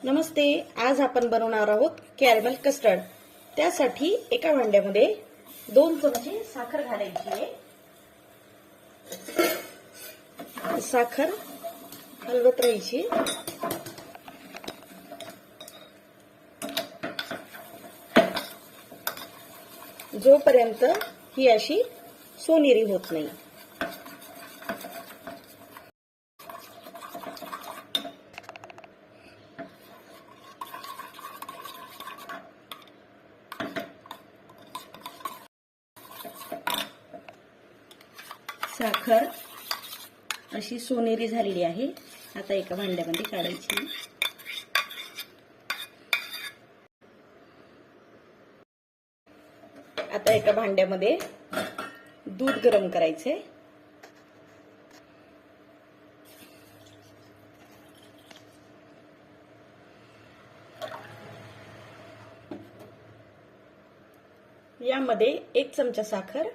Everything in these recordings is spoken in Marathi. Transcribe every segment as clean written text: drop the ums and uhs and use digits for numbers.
नमस्ते. आज आपण बनवणार आहोत कॅरमल कस्टर्ड. त्यासाठी एका भांड्यामध्ये 2 चमचे साखर घालायची आहे. साखर हलवत राहायची. जोपर्यंत ही अशी सोनेरी होत नाही. साखर अशी सोनेरी झालेली आहे. आता एका भांड्यामध्ये काढायची. आता एका भांड्यामध्ये दूध गरम करायचे. यामध्ये 1 चमचा साखर,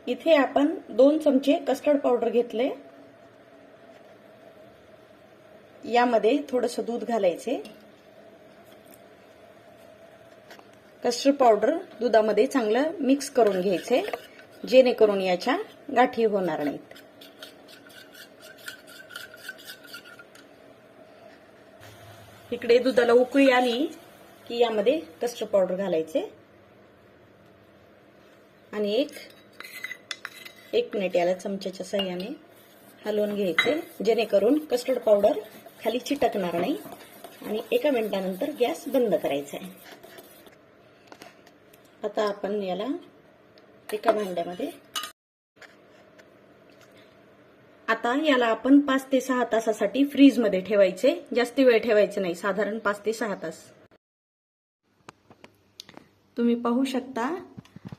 इथे आपण 2 चमचे कस्टर्ड पावडर घेतले. यामध्ये थोडंसं दूध घालायचे. कस्टर्ड पावडर दुधामध्ये चांगलं मिक्स करून घ्यायचे, जेणेकरून याच्या गाठी होणार नाहीत. इकडे दुधाला उकळी आली की यामध्ये कस्टर्ड पावडर घालायचे आणि एक मिनिट याला चमच्याच्या साहाय्याने हलवून घ्यायचे, जेणेकरून कस्टर्ड पावडर खाली चिटकणार नाही. आणि 1 मिनिटानंतर गॅस बंद करायचा आहे. आता आपण याला एका भांड्यामध्ये आता याला आपण 5 ते 6 तासासाठी फ्रीज मध्ये ठेवायचे. जास्त वेळ ठेवायचे नाही, साधारण 5 ते 6 तास. तुम्ही पाहू शकता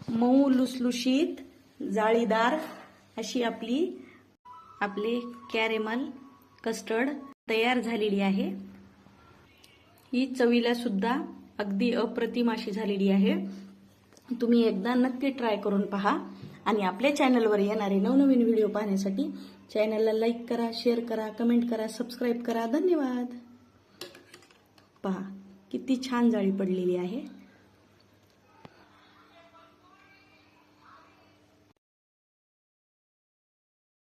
मऊ लुसलुशीत जाळीदार अशी आपले कॅरेमल कस्टर्ड तयार झालेली आहे. ही चवीला सुद्धा अगदी अप्रतिम अशी झालेली आहे. तुम्ही एकदा नक्की ट्राय करून पहा आणि आपल्या चॅनलवर येणारे नवनवीन व्हिडिओ पाहण्यासाठी चॅनलला लाईक करा, शेअर करा, कमेंट करा, सबस्क्राईब करा. धन्यवाद. पहा किती छान जाळी पडलेली आहे.